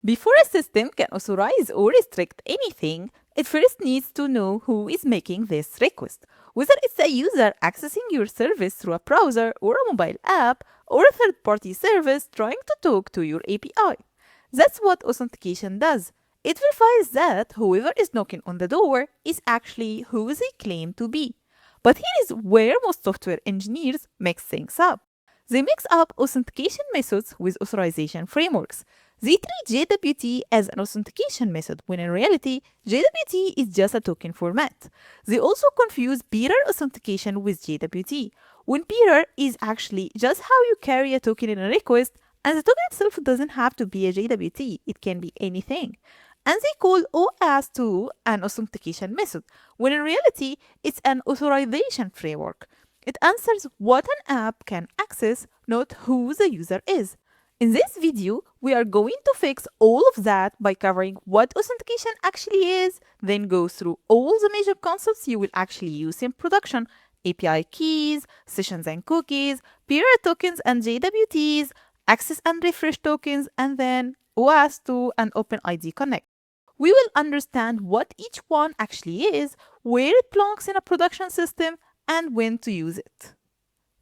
Before a system can authorize or restrict anything, it first needs to know who is making this request, whether it's a user accessing your service through a browser or a mobile app or a third party service trying to talk to your API. That's what authentication does. It verifies that whoever is knocking on the door is actually who they claim to be. But here is where most software engineers mix things up. They mix up authentication methods with authorization frameworks. They treat JWT as an authentication method when in reality, JWT is just a token format. They also confuse bearer authentication with JWT, when bearer is actually just how you carry a token in a request, and the token itself doesn't have to be a JWT, it can be anything. And they call OAuth2 an authentication method, when in reality, it's an authorization framework. It answers what an app can access, not who the user is. In this video, we are going to fix all of that by covering what authentication actually is, then go through all the major concepts you will actually use in production: API keys, sessions and cookies, bearer tokens and JWTs, access and refresh tokens, and then OAuth2 and OpenID Connect. We will understand what each one actually is, where it belongs in a production system, and when to use it.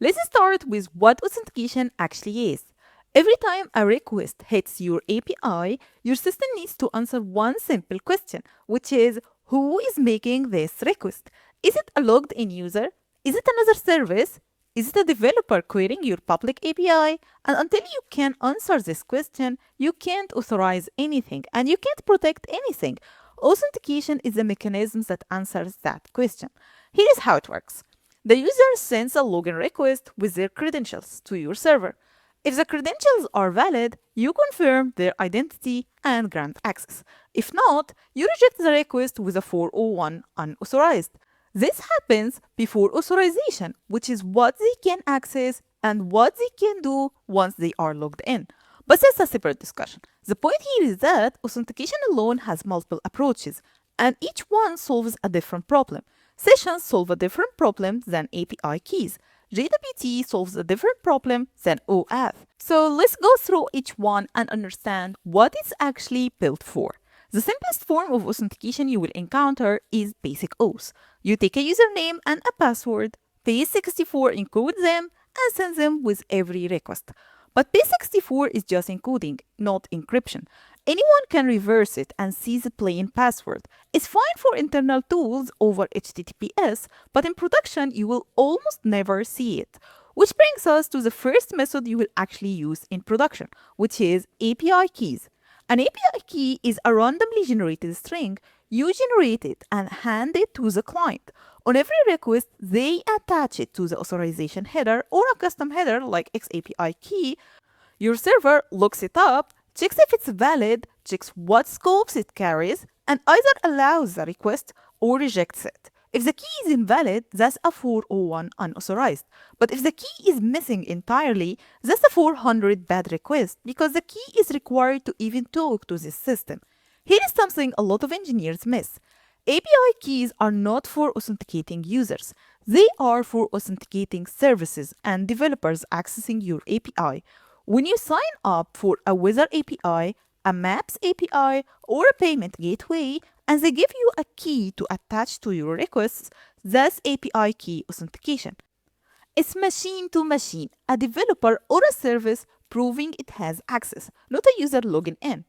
Let's start with what authentication actually is. Every time a request hits your API, your system needs to answer one simple question, which is, who is making this request? Is it a logged in user? Is it another service? Is it a developer querying your public API? And until you can answer this question, you can't authorize anything and you can't protect anything. Authentication is the mechanism that answers that question. Here is how it works. The user sends a login request with their credentials to your server. If the credentials are valid, you confirm their identity and grant access. If not, you reject the request with a 401 unauthorized. This happens before authorization, which is what they can access and what they can do once they are logged in. But that's a separate discussion. The point here is that authentication alone has multiple approaches, and each one solves a different problem. Sessions solve a different problem than API keys. JWT solves a different problem than OAuth. So let's go through each one and understand what it's actually built for. The simplest form of authentication you will encounter is basic auth. You take a username and a password, base64 encodes them, and send them with every request. But base64 is just encoding, not encryption. Anyone can reverse it and see the plain password. It's fine for internal tools over HTTPS, but in production you will almost never see it. Which brings us to the first method you will actually use in production, which is API keys. An API key is a randomly generated string. You generate it and hand it to the client. On every request, they attach it to the authorization header or a custom header like XAPI key. Your server looks it up, checks if it's valid, checks what scopes it carries, and either allows the request or rejects it. If the key is invalid, that's a 401 unauthorized. But if the key is missing entirely, that's a 400 bad request because the key is required to even talk to this system. Here is something a lot of engineers miss. API keys are not for authenticating users. They are for authenticating services and developers accessing your API. When you sign up for a weather API, a Maps API, or a payment gateway, and they give you a key to attach to your requests, that's API key authentication. It's machine to machine, a developer or a service proving it has access, not a user logging in.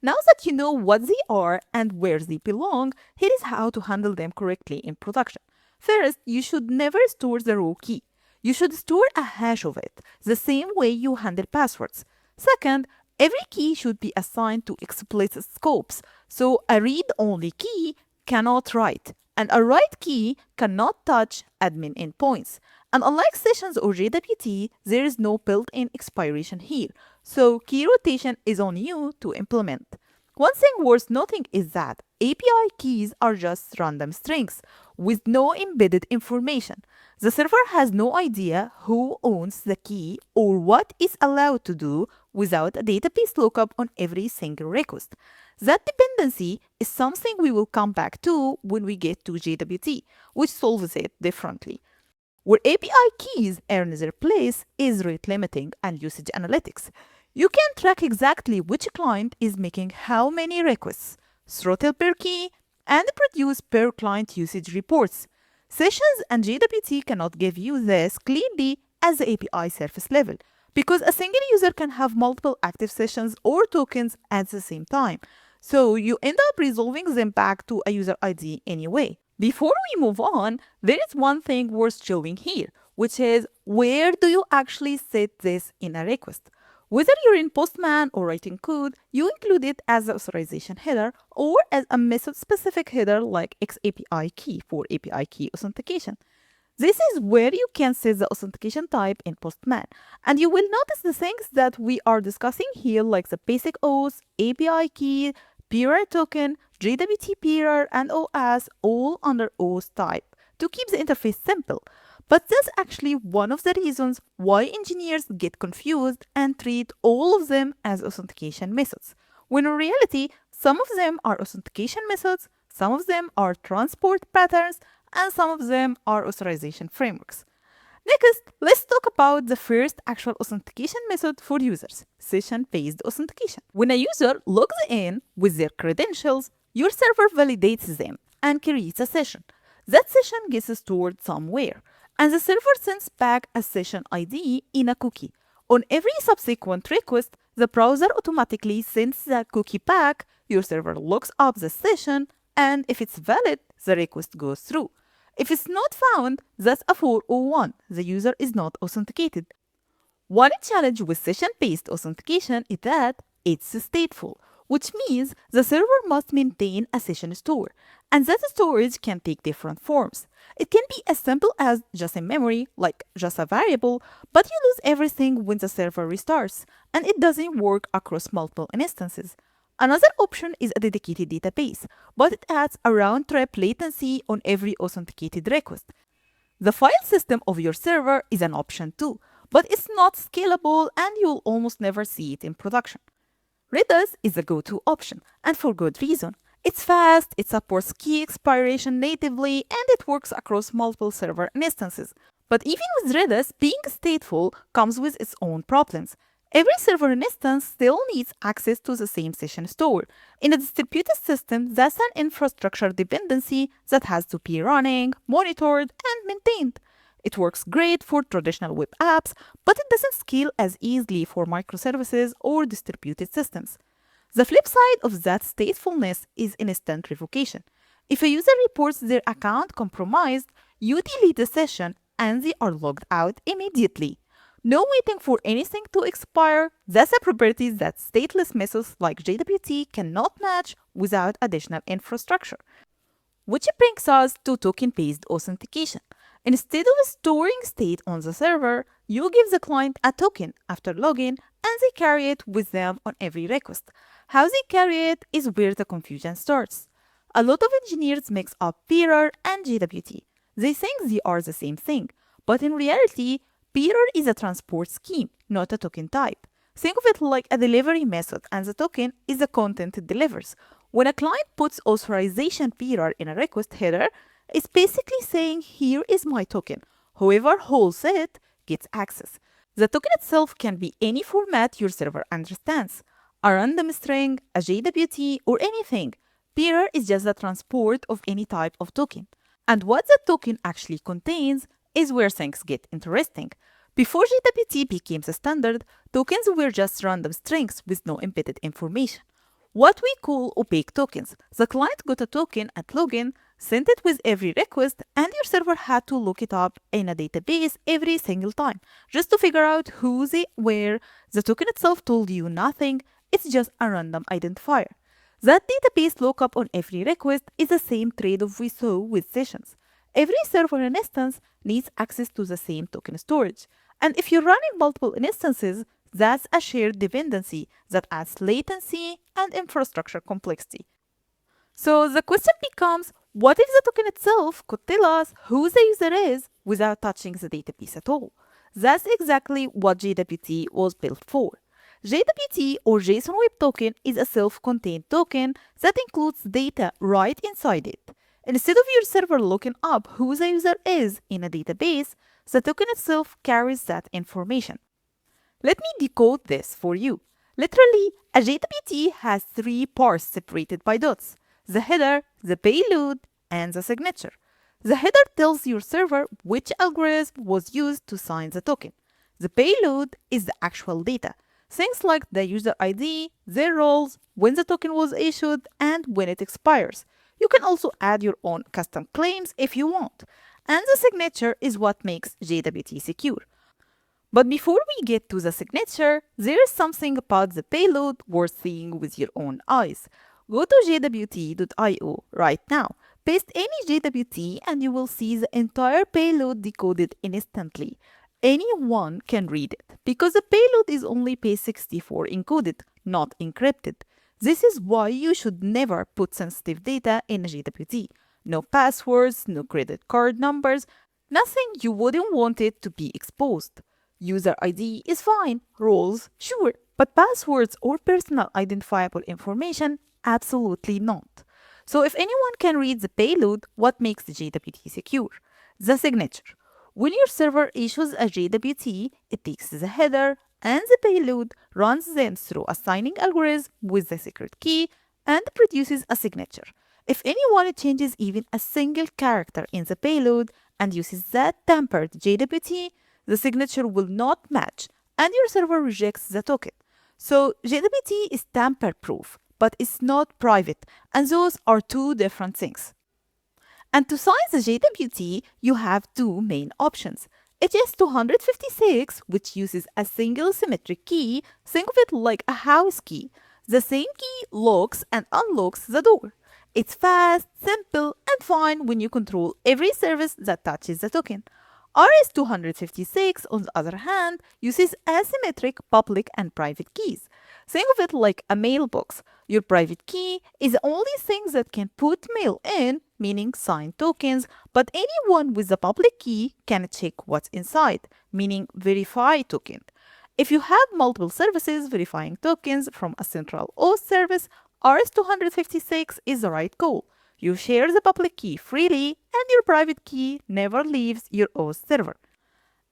Now that you know what they are and where they belong, here is how to handle them correctly in production. First, you should never store the raw key. You should store a hash of it, the same way you handle passwords. Second, every key should be assigned to explicit scopes, so a read-only key cannot write, and a write key cannot touch admin endpoints. And unlike sessions or JWT, there is no built-in expiration here, so key rotation is on you to implement. One thing worth noting is that API keys are just random strings with no embedded information. The server has no idea who owns the key or what is allowed to do without a database lookup on every single request. That dependency is something we will come back to when we get to JWT, which solves it differently. Where API keys earn their place is rate limiting and usage analytics. You can track exactly which client is making how many requests, throttle per key, and produce per client usage reports. Sessions and JWT cannot give you this cleanly as the API surface level because a single user can have multiple active sessions or tokens at the same time. So you end up resolving them back to a user ID anyway. Before we move on, there is one thing worth showing here, which is where do you actually set this in a request? Whether you're in Postman or writing code, you include it as the authorization header or as a method-specific header like XAPI key for API key authentication. This is where you can set the authentication type in Postman, and you will notice the things that we are discussing here like the basic auth, API key, peer token, JWT peer, and OS all under auth type to keep the interface simple. But that's actually one of the reasons why engineers get confused and treat all of them as authentication methods, when in reality, some of them are authentication methods, some of them are transport patterns, and some of them are authorization frameworks. Next, let's talk about the first actual authentication method for users, session-based authentication. When a user logs in with their credentials, your server validates them and creates a session. That session gets stored somewhere, and the server sends back a session ID in a cookie. On every subsequent request, the browser automatically sends the cookie back, your server looks up the session, and if it's valid, the request goes through. If it's not found, that's a 401. The user is not authenticated. One challenge with session-based authentication is that it's stateful, which means the server must maintain a session store, and that storage can take different forms. It can be as simple as just in memory, like just a variable, but you lose everything when the server restarts, and it doesn't work across multiple instances. Another option is a dedicated database, but it adds a round-trip latency on every authenticated request. The file system of your server is an option too, but it's not scalable and you'll almost never see it in production. Redis is a go-to option, and for good reason. It's fast, it supports key expiration natively, and it works across multiple server instances. But even with Redis, being stateful comes with its own problems. Every server instance still needs access to the same session store. In a distributed system, that's an infrastructure dependency that has to be running, monitored, and maintained. It works great for traditional web apps, but it doesn't scale as easily for microservices or distributed systems. The flip side of that statefulness is instant revocation. If a user reports their account compromised, you delete the session and they are logged out immediately. No waiting for anything to expire. That's a property that stateless methods like JWT cannot match without additional infrastructure. Which brings us to token-based authentication. Instead of storing state on the server, you give the client a token after login and they carry it with them on every request. How they carry it is where the confusion starts. A lot of engineers mix up peer and JWT. They think they are the same thing, but in reality, peer is a transport scheme, not a token type. Think of it like a delivery method, and the token is the content it delivers. When a client puts authorization peer in a request header, it's basically saying, here is my token. Whoever holds it gets access. The token itself can be any format your server understands. A random string, a JWT, or anything. Peer is just the transport of any type of token. And what the token actually contains is where things get interesting. Before JWT became the standard, tokens were just random strings with no embedded information. What we call opaque tokens. The client got a token at login, sent it with every request, and your server had to look it up in a database every single time, just to figure out who they were. The token itself told you nothing, it's just a random identifier. That database lookup on every request is the same trade-off we saw with sessions. Every server instance needs access to the same token storage. And if you're running multiple instances, that's a shared dependency that adds latency and infrastructure complexity. So the question becomes, what if the token itself could tell us who the user is without touching the database at all? That's exactly what JWT was built for. JWT or JSON Web Token is a self-contained token that includes data right inside it. Instead of your server looking up who the user is in a database, the token itself carries that information. Let me decode this for you. Literally, a JWT has three parts separated by dots: the header, the payload, and the signature. The header tells your server which algorithm was used to sign the token. The payload is the actual data, things like the user ID, their roles, when the token was issued, and when it expires. You can also add your own custom claims if you want. And the signature is what makes JWT secure. But before we get to the signature, there is something about the payload worth seeing with your own eyes. Go to jwt.io right now, paste any JWT, and you will see the entire payload decoded instantly. Anyone can read it because the payload is only base64 encoded, not encrypted. This is why you should never put sensitive data in a JWT. No passwords, no credit card numbers, nothing you wouldn't want it to be exposed. User ID is fine, roles, sure, but passwords or personal identifiable information, absolutely not. So if anyone can read the payload, what makes the JWT secure? The signature. When your server issues a JWT, it takes the header and the payload, runs them through a signing algorithm with the secret key, and produces a signature. If anyone changes even a single character in the payload and uses that tampered JWT, the signature will not match and your server rejects the token. So JWT is tamper-proof, but it's not private, and those are two different things. And to sign the JWT, you have two main options. It is 256, which uses a single symmetric key. Think of it like a house key. The same key locks and unlocks the door. It's fast, simple, and fine when you control every service that touches the token. RS-256, on the other hand, uses asymmetric public and private keys. Think of it like a mailbox. Your private key is the only thing that can put mail in, meaning sign tokens, but anyone with the public key can check what's inside, meaning verify token. If you have multiple services verifying tokens from a central Auth service, RS-256 is the right call. You share the public key freely, and your private key never leaves your Auth server.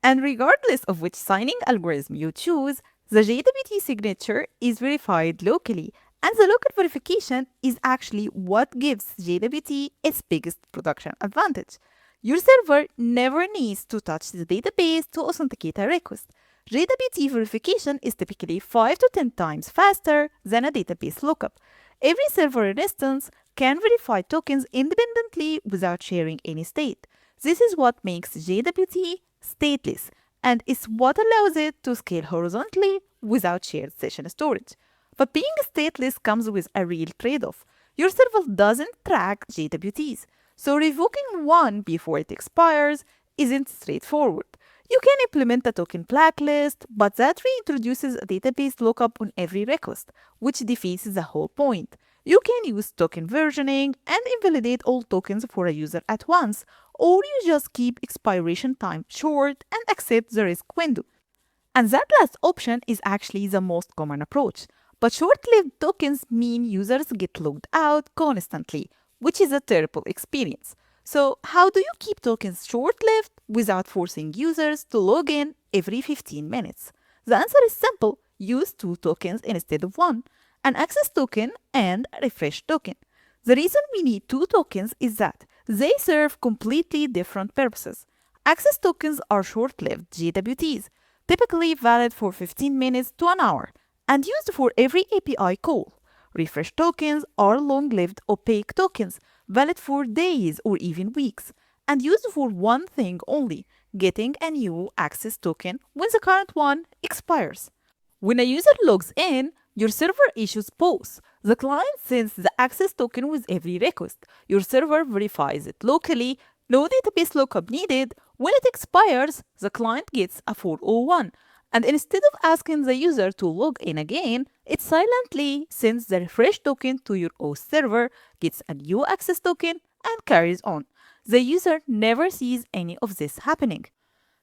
And regardless of which signing algorithm you choose, the JWT signature is verified locally, and the local verification is actually what gives JWT its biggest production advantage. Your server never needs to touch the database to authenticate a request. JWT verification is typically 5 to 10 times faster than a database lookup. Every server instance can verify tokens independently without sharing any state. This is what makes JWT stateless, and is what allows it to scale horizontally without shared session storage. But being stateless comes with a real trade-off. Your server doesn't track JWTs, so revoking one before it expires isn't straightforward. You can implement a token blacklist, but that reintroduces a database lookup on every request, which defeats the whole point. You can use token versioning and invalidate all tokens for a user at once, or you just keep expiration time short and accept the risk window. And that last option is actually the most common approach. But short-lived tokens mean users get logged out constantly, which is a terrible experience. So how do you keep tokens short-lived without forcing users to log in every 15 minutes? The answer is simple. Use two tokens instead of one, an access token and a refresh token. The reason we need two tokens is that they serve completely different purposes. Access tokens are short-lived JWTs, typically valid for 15 minutes to an hour, and used for every API call. Refresh tokens are long-lived opaque tokens, valid for days or even weeks, and used for one thing only: getting a new access token when the current one expires. When a user logs in, your server issues both. The client sends the access token with every request. Your server verifies it locally, no database lookup needed. When it expires, the client gets a 401. And instead of asking the user to log in again, it silently sends the refresh token to your Auth server, gets a new access token, and carries on. The user never sees any of this happening.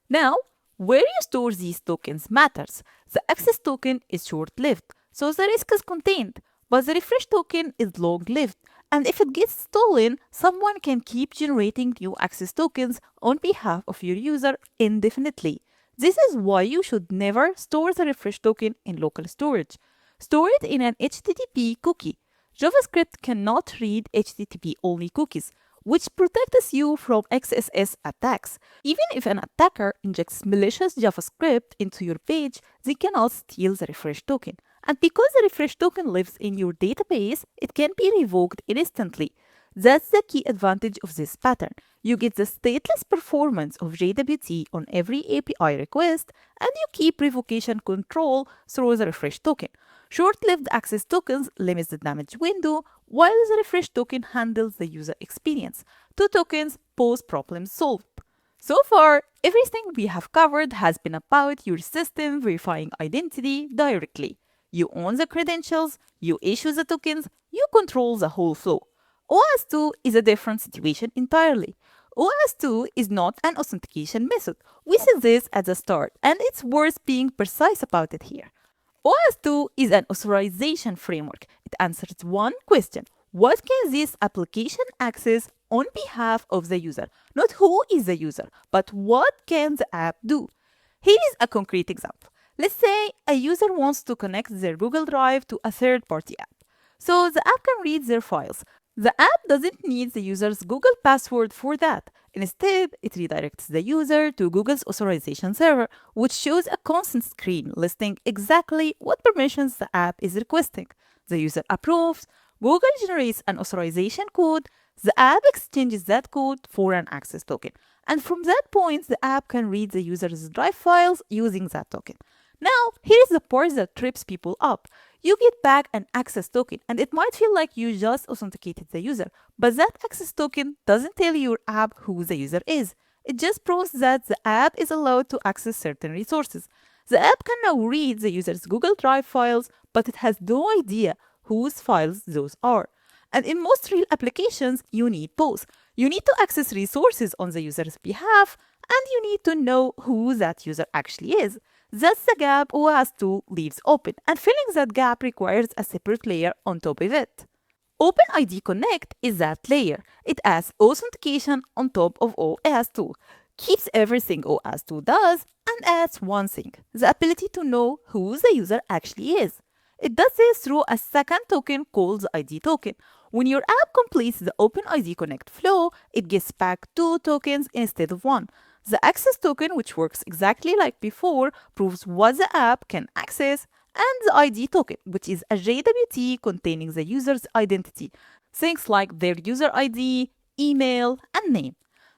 Now, where you store these tokens matters. The access token is short-lived, so the risk is contained, but the refresh token is long-lived, and if it gets stolen, someone can keep generating new access tokens on behalf of your user indefinitely. This is why you should never store the refresh token in local storage. Store it in an HTTP cookie. JavaScript cannot read HTTP only cookies, which protects you from XSS attacks. Even if an attacker injects malicious JavaScript into your page, they cannot steal the refresh token. And because the refresh token lives in your database, it can be revoked instantly. That's the key advantage of this pattern. You get the stateless performance of JWT on every API request, and you keep revocation control through the refresh token. Short-lived access tokens limits the damage window, while the refresh token handles the user experience. Two tokens, both problems solved. So far, everything we have covered has been about your system verifying identity directly. You own the credentials, you issue the tokens, you control the whole flow. OAuth 2 is a different situation entirely. OAuth 2 is not an authentication method. We said this at the start, and it's worth being precise about it here. OAuth 2 is an authorization framework. It answers one question: what can this application access on behalf of the user? Not who is the user, but what can the app do? Here is a concrete example. Let's say a user wants to connect their Google Drive to a third-party app. So the app can read their files. The app doesn't need the user's Google password for that. Instead, it redirects the user to Google's authorization server, which shows a consent screen listing exactly what permissions the app is requesting. The user approves, Google generates an authorization code, the app exchanges that code for an access token. And from that point, the app can read the user's drive files using that token. Now, here's the part that trips people up. You get back an access token, and it might feel like you just authenticated the user, but that access token doesn't tell your app who the user is. It just proves that the app is allowed to access certain resources. The app can now read the user's Google Drive files, but it has no idea whose files those are. And in most real applications, you need both. You need to access resources on the user's behalf, and you need to know who that user actually is. That's the gap OAuth 2 leaves open, and filling that gap requires a separate layer on top of it. OpenID Connect is that layer. It adds authentication on top of OAuth 2, keeps everything OAuth 2 does, and adds one thing: the ability to know who the user actually is. It does this through a second token called the ID token. When your app completes the OpenID Connect flow, it gets back two tokens instead of one. The access token, which works exactly like before, proves what the app can access, and the ID token, which is a JWT containing the user's identity, things like their user ID, email, and name.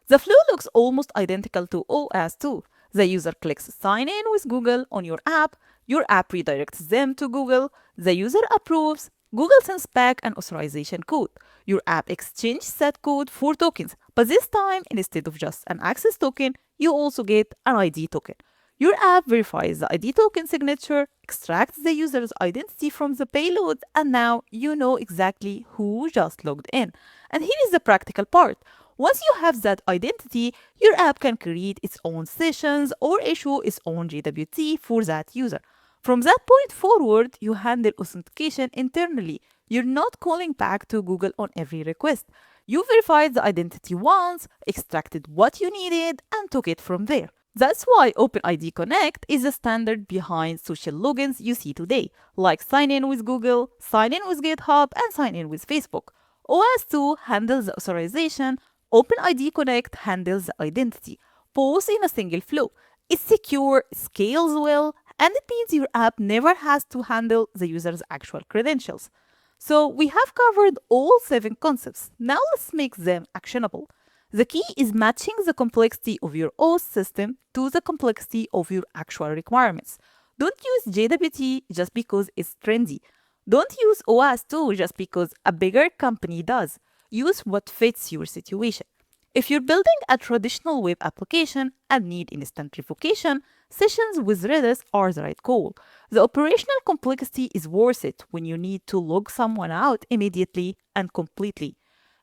The flow looks almost identical to OAuth 2. The user clicks sign in with Google on your app redirects them to Google, the user approves, Google sends back an authorization code. Your app exchanges that code for tokens, but this time, instead of just an access token, you also get an ID token. Your app verifies the ID token signature, extracts the user's identity from the payload, and now you know exactly who just logged in. And here is the practical part. Once you have that identity, your app can create its own sessions or issue its own JWT for that user. From that point forward, you handle authentication internally. You're not calling back to Google on every request. You verified the identity once, extracted what you needed, and took it from there. That's why OpenID Connect is the standard behind social logins you see today, like sign in with Google, sign in with GitHub, and sign in with Facebook. OAuth 2 handles the authorization, OpenID Connect handles the identity, both in a single flow. It's secure, scales well, and it means your app never has to handle the user's actual credentials. So we have covered all 7 concepts. Now let's make them actionable. The key is matching the complexity of your OAuth system to the complexity of your actual requirements. Don't use JWT just because it's trendy. Don't use OAuth 2 just because a bigger company does. Use what fits your situation. If you're building a traditional web application and need instant revocation, sessions with Redis are the right call. The operational complexity is worth it when you need to log someone out immediately and completely.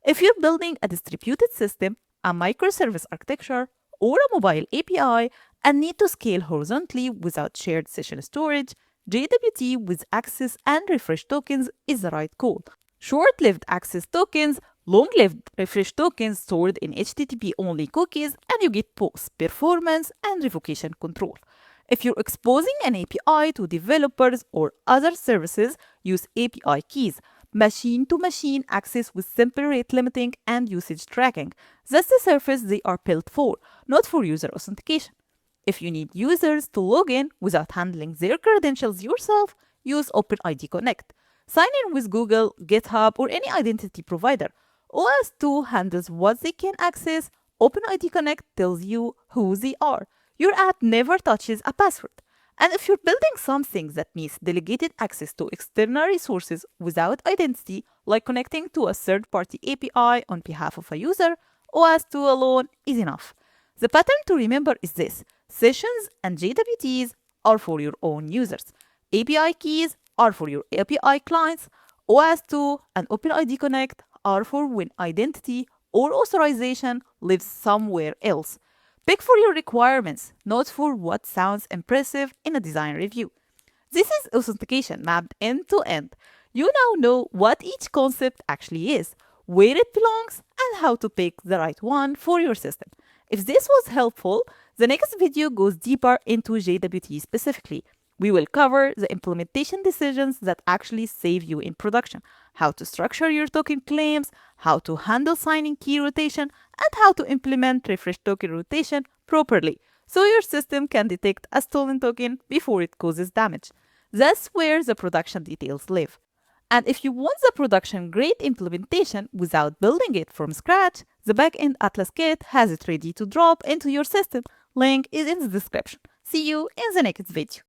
If you're building a distributed system, a microservice architecture, or a mobile API and need to scale horizontally without shared session storage, JWT with access and refresh tokens is the right call. Short-lived access tokens, long-lived refresh tokens stored in HTTP-only cookies, and you get both performance and revocation control. If you're exposing an API to developers or other services, use API keys, machine-to-machine access with simple rate limiting and usage tracking. That's the surface they are built for, not for user authentication. If you need users to log in without handling their credentials yourself, use OpenID Connect. Sign in with Google, GitHub, or any identity provider. OS2 handles what they can access. OpenID Connect tells you who they are. Your app never touches a password. And if you're building something that needs delegated access to external resources without identity, like connecting to a third party API on behalf of a user, OS2 alone is enough. The pattern to remember is this: sessions and JWTs are for your own users, API keys are for your API clients, OS2 and OpenID Connect are for when identity or authorization lives somewhere else. Pick for your requirements, not for what sounds impressive in a design review. This is authentication mapped end to end. You now know what each concept actually is, where it belongs, and how to pick the right one for your system. If this was helpful, the next video goes deeper into JWT specifically. We will cover the implementation decisions that actually save you in production, how to structure your token claims, how to handle signing key rotation, and how to implement refresh token rotation properly so your system can detect a stolen token before it causes damage. That's where the production details live. And if you want the production grade implementation without building it from scratch, the Backend Atlas Kit has it ready to drop into your system. Link is in the description. See you in the next video.